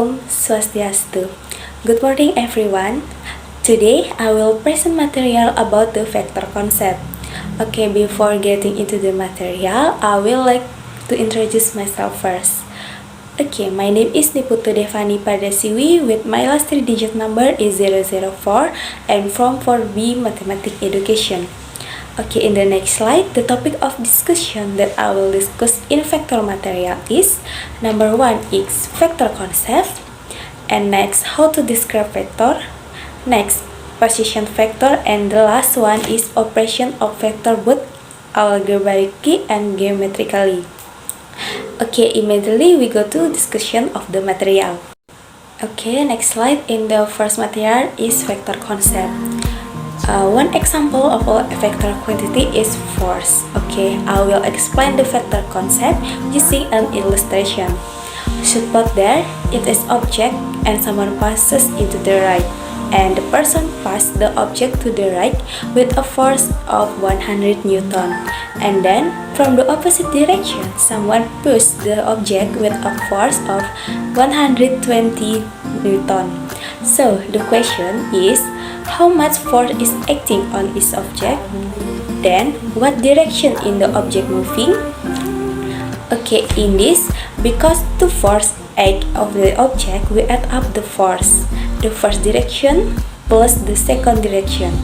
Om Swastiastu. Good morning everyone. Today I will present material about the vector concept. Okay, before getting into the material, I will like to introduce myself first. Okay, my name is Niputu Devani Padasiwi with my last 3-digit number is 004 and from 4B Mathematics Education. Okay, in the next slide, the topic of discussion that I will discuss in vector material is number 1 is vector concept, and next how to describe vector, next position vector, and the last one is operation of vector both algebraically and geometrically. Okay, immediately we go to discussion of the material. Okay, next slide. In the first material is vector concept. One example of a vector quantity is force. Okay, I will explain the vector concept using an illustration. Suppose there it is object and someone passes into the right, and the person passed the object to the right with a force of 100 Newton, and then from the opposite direction someone pushed the object with a force of 120 Newton. So the question is, how much force is acting on each object? Then what direction in the object moving? Okay, in this, because two force act of the object, we add up the force. The first direction plus the second direction.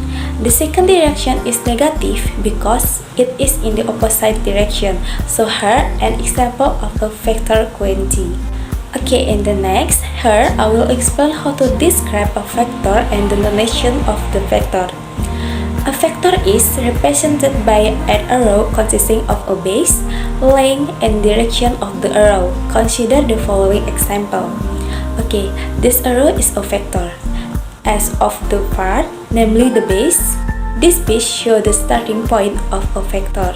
The second direction is negative because it is in the opposite direction. So here an example of a vector quantity. Okay, in the next, here I will explain how to describe a vector and the notation of the vector. A vector is represented by an arrow consisting of a base, length, and direction of the arrow. Consider the following example. Okay, this arrow is a vector. As of the part, namely the base, this base shows the starting point of a vector.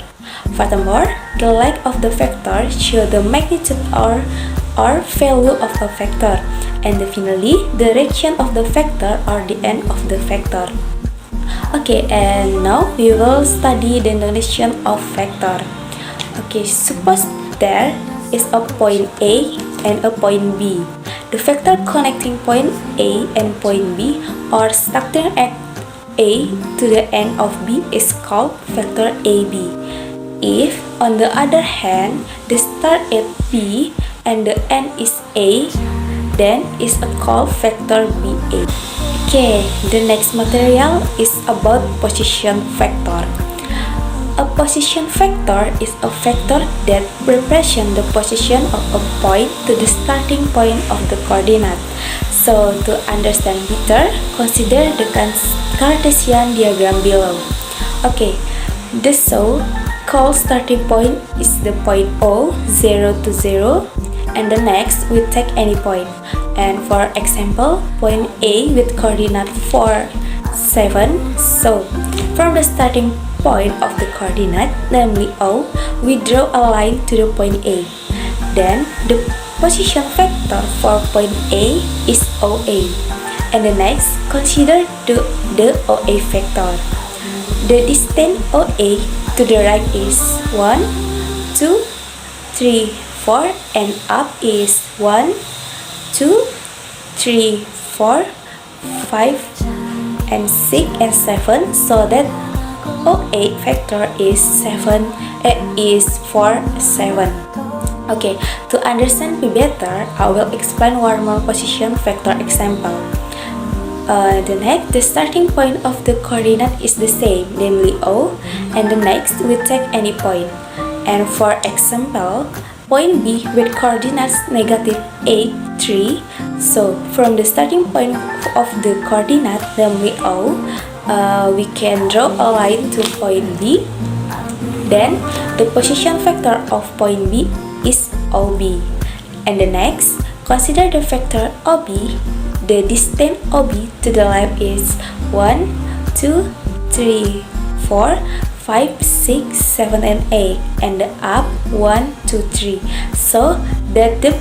Furthermore, the length of the vector shows the magnitude or value of a vector, and finally the direction of the vector or the end of the vector. Okay, and now we will study the notation of vector. Okay, suppose there is a point A and a point B. The vector connecting point A and point B or starting at A to the end of B is called vector AB. If, on the other hand, the start at B and the end is A, then is called vector BA. Okay, the next material is about position vector. A position vector is a vector that represents the position of a point to the starting point of the coordinate. So, to understand better, consider the Cartesian diagram below. Okay, the so-called starting point is the point O, 0 to 0, and the next we take any point. And for example, point A with coordinate 4, 7. So, from the starting point of the coordinate, namely O, we draw a line to the point A. Then, the position vector for point A is OA. And the next, consider the OA vector. The distance OA to the right is 1, 2, 3, 4, and up is 1, 2, 3, 4, 5, and 6, and 7, so that OA vector is 4, 7. Okay, to understand me better, I will explain one more position vector example. The next, the starting point of the coordinate is the same, namely O, and the next we take any point. And for example, point B with coordinates negative 8, 3. So, from the starting point of the coordinate, namely O, we can draw a line to point B. Then, the position vector of point B is OB. And the next, consider the vector OB. The distance OB to the left is 1, 2, 3, 4, 5, 6, 7, and 8, and the up 1, 2, 3. So that the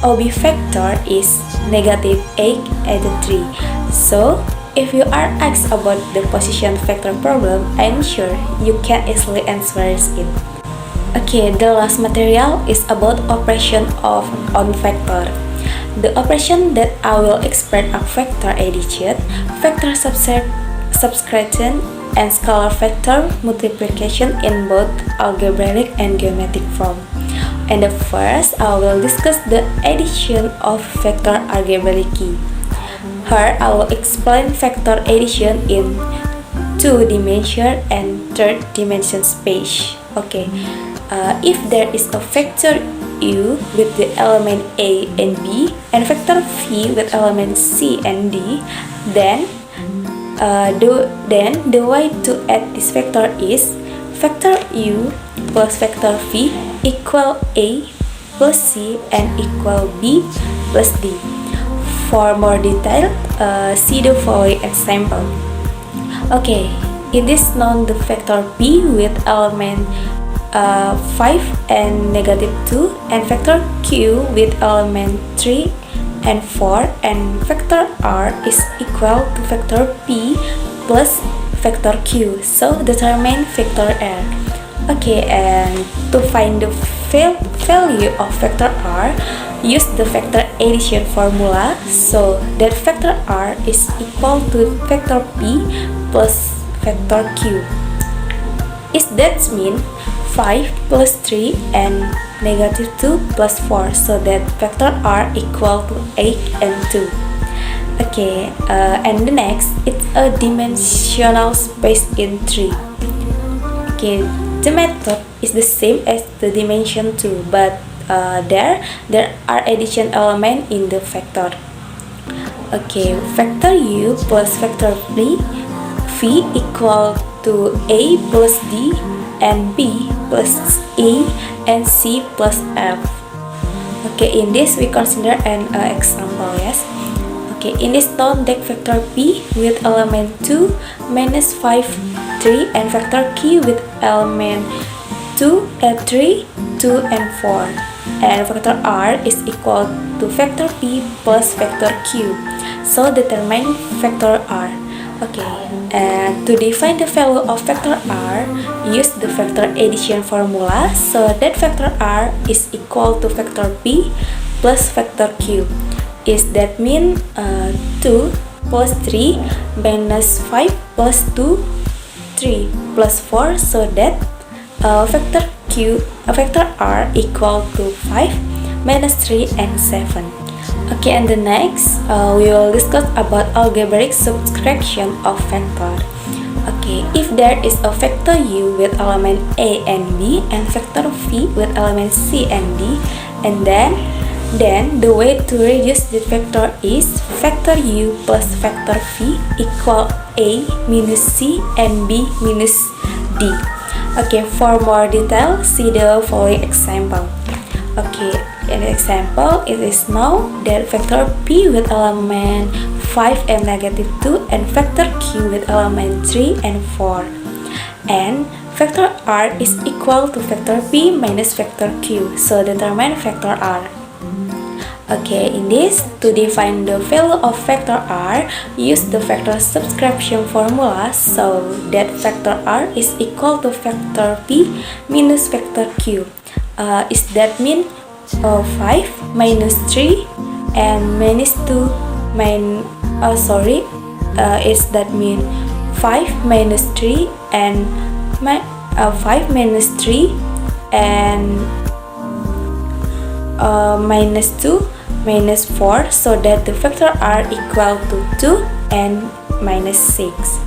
OB vector is negative 8 and 3. So if you are asked about the position vector problem, I'm sure you can easily answer it. Okay, the last material is about operation on vector. The operation that I will explain are vector addition, vector subtraction, and scalar vector multiplication in both algebraic and geometric form. And first, I will discuss the addition of vector algebraically. Here, I will explain vector addition in 2-dimension and 3rd-dimension space. Okay, if there is a vector u with the element a and b and vector v with element c and d, then the way to add this vector is vector u plus vector v equal a plus c and equal b plus d. For more detail, see the following example. Okay, it is known the vector p with element 5 and -2 and vector q with element 3 and 4 and vector r is equal to vector p plus vector q. So determine vector r. Okay, and to find the value of vector r, use the vector addition formula so that vector r is equal to vector p plus vector q. Is that mean 5 plus 3 and -2 plus 4, so that vector r equal to 8 and 2. Okay, and the next, it's a dimensional space in 3. Okay, the method is the same as the dimension 2, but there are addition element in the vector. Okay, vector u plus vector v equal to a plus d and b plus e and c plus f. Okay, in this we consider an example, yes. Okay, in this known take vector p with element 2, minus 5, 3 and vector q with element 2, 3, 2 and 4, and vector r is equal to vector p plus vector q. So determine vector r. Okay, and to define the value of vector r, use the vector addition formula so that vector r is equal to vector p plus vector q. Is that mean 2 plus 3 minus 5 plus 2, 3 plus 4, so that vector r equal to 5 minus 3 and 7. Okay, and the next, we will discuss about algebraic subtraction of vector. Okay, if there is a vector u with element a and b and vector v with element c and d, and then the way to reduce this vector is vector u plus vector v equal a minus c and b minus d. Okay, for more detail, see the following example. Okay, in the example, it is known that vector p with element 5 and -2 and vector q with element 3 and 4, and vector r is equal to vector p minus vector q. So determine vector r. Okay, in this, to define the value of vector r, use the vector subtraction formula so that vector r is equal to vector p minus vector q. Is that mean 5 minus 3 and minus 2 is that mean 5 minus 3 and 5 minus 3 and minus 2 minus 4, so that the vector r equal to 2 and minus 6.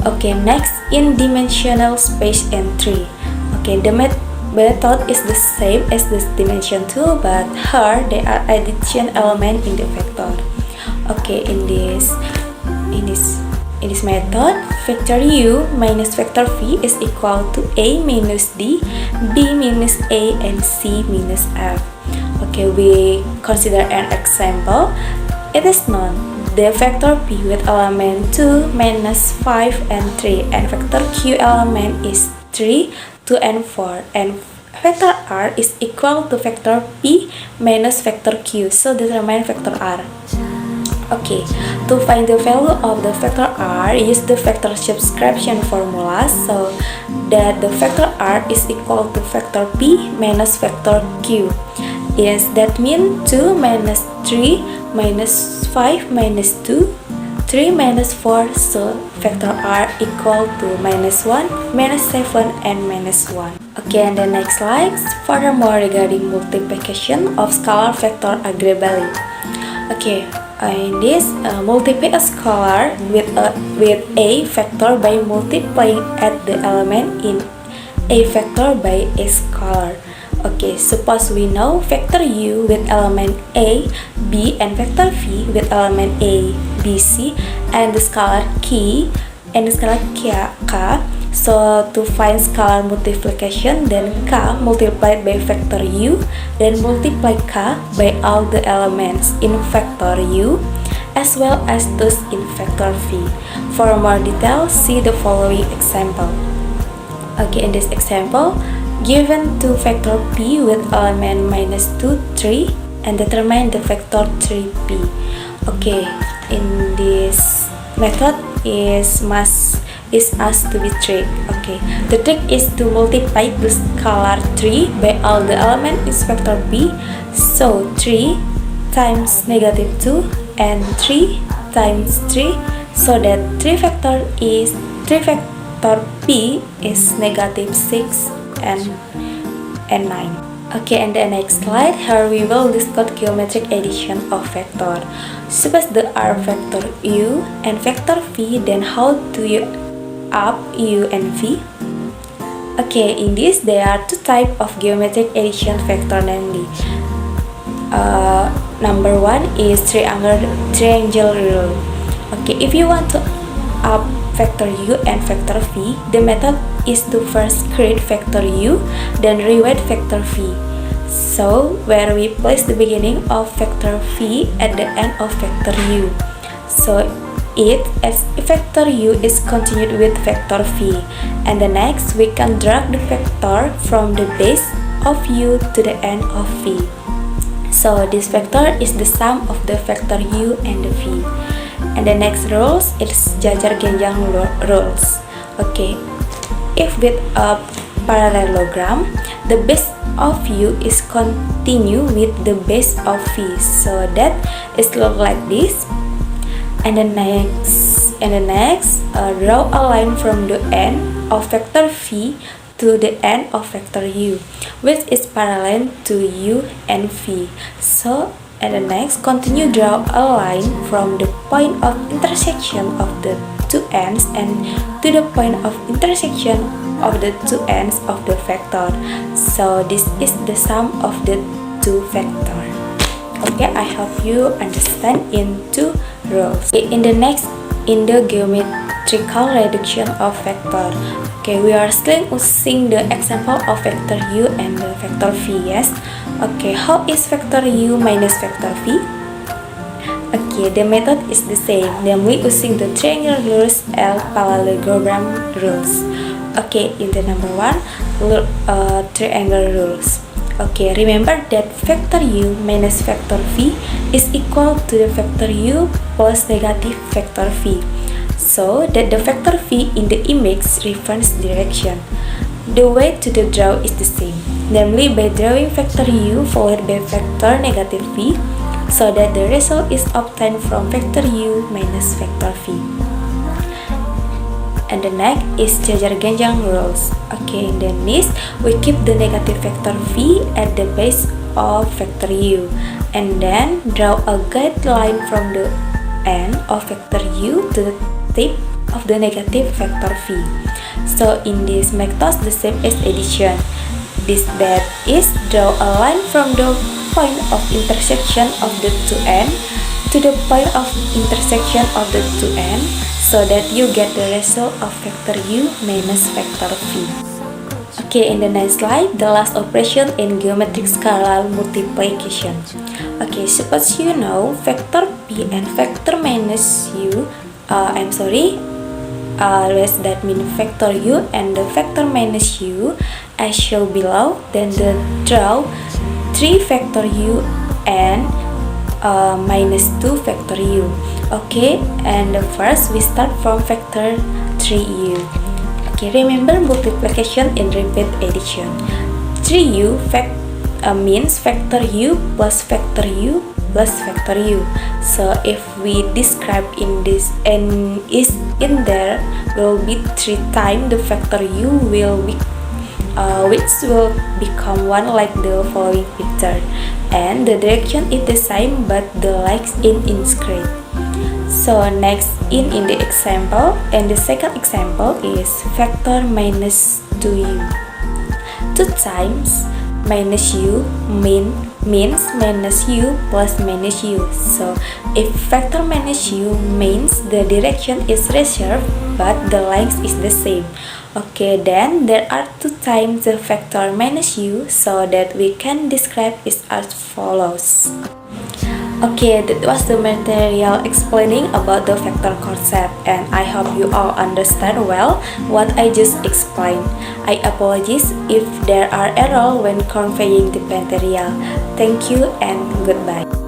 Okay, next, in dimensional space and 3. Okay, the method is the same as this dimension 2, but here there are addition element in the vector. Okay, in this method, vector u minus vector v is equal to a minus d, b minus a and c minus f. Okay, we consider an example. It is known the vector p with element 2, minus 5 and 3, and vector q element is 3, 2 and 4, and vector r is equal to vector p minus vector q. So determine vector r. Okay, to find the value of the vector r, use the vector subtraction formula so that the vector r is equal to vector p minus vector q. is that mean 2 minus 3 minus 5 minus 2, 3 minus 4, so factor r equal to minus 1, minus 7, and minus 1. Okay, and the next slide. Furthermore, regarding multiplication of scalar vector agreeably. Okay, in this, multiply a scalar with a vector by multiplying at the element in a vector by a scalar. Okay, suppose we know vector u with element a, b, and vector v with element a, b, c, and the scalar k and the scalar k. So to find scalar multiplication, then k multiplied by vector u, then multiply k by all the elements in vector u as well as those in vector v. For more details, see the following example. Okay, in this example, given two vector p with element minus 2, 3, and determine the vector 3p. Okay, in this method is asked to be trick. Okay, the trick is to multiply the scalar 3 by all the element in vector p. So 3 times negative 2 and 3 times 3, so that 3 vector p is negative 6 and 9. Okay, and the next slide, here we will discuss geometric addition of vector. Suppose there are vector u and vector v, then how do you add u and v? Okay, in this there are two types of geometric addition vector, namely number one is triangle rule. Okay, if you want to add vector u and vector v, the method is to first create vector u, then rewrite vector v. So where we place the beginning of vector v at the end of vector u. So as vector u is continued with vector v, and the next we can drag the vector from the base of u to the end of v. So this vector is the sum of the vector u and the v. And the next rules is Jajar-Genjang rules. Okay, if with a parallelogram, the base of u is continue with the base of v, so that it look like this. And the next, draw a line from the end of vector v to the end of vector u, which is parallel to u and v. So and the next, continue draw a line from the point of intersection of the two ends and to the point of intersection of the two ends of the vector. So this is the sum of the two vectors. Okay, I hope you understand in two rules. In the geometrical reduction of vector. Okay, we are still using the example of vector u and the vector v, yes? Okay, how is vector u minus vector v? Okay, the method is the same, namely using the triangle rules and parallelogram rules. Okay, in the number one, triangle rules. Okay, remember that vector u minus vector v is equal to the vector u plus negative vector v, so that the vector v in the image reference direction. The way to the draw is the same, namely by drawing vector u followed by vector negative v, so that the result is obtained from vector u minus vector v. And the next is Jajar-Genjang rules. Okay, in this we keep the negative vector v at the base of vector u, and then draw a guideline from the end of vector u to the tip of the negative vector v. So in this method the same as addition. That is, draw a line from the point of intersection of the two ends to the point of intersection of the two ends, so that you get the result of vector u minus vector v. Okay, in the next slide, the last operation in geometric scalar multiplication. Okay, suppose you know vector p and vector minus u, that means vector u and the vector minus u as shown below, then draw 3 vector u and minus 2 vector u. Okay, and first we start from vector 3u. Okay, remember multiplication and repeat addition. 3u means vector u plus vector u plus vector u. So if we describe in this and is in there will be 3 times the vector u will be which will become 1 like the following picture, and the direction is the same but the length in increase. So next in the example, and the second example is vector minus 2u. 2 times minus u means minus u plus minus u. So if vector minus u means the direction is reversed but the length is the same. Okay, then there are 2 times the vector minus u, so that we can describe it as follows. Okay, that was the material explaining about the vector concept, and I hope you all understand well what I just explained. I apologize if there are errors when conveying the material. Thank you and goodbye.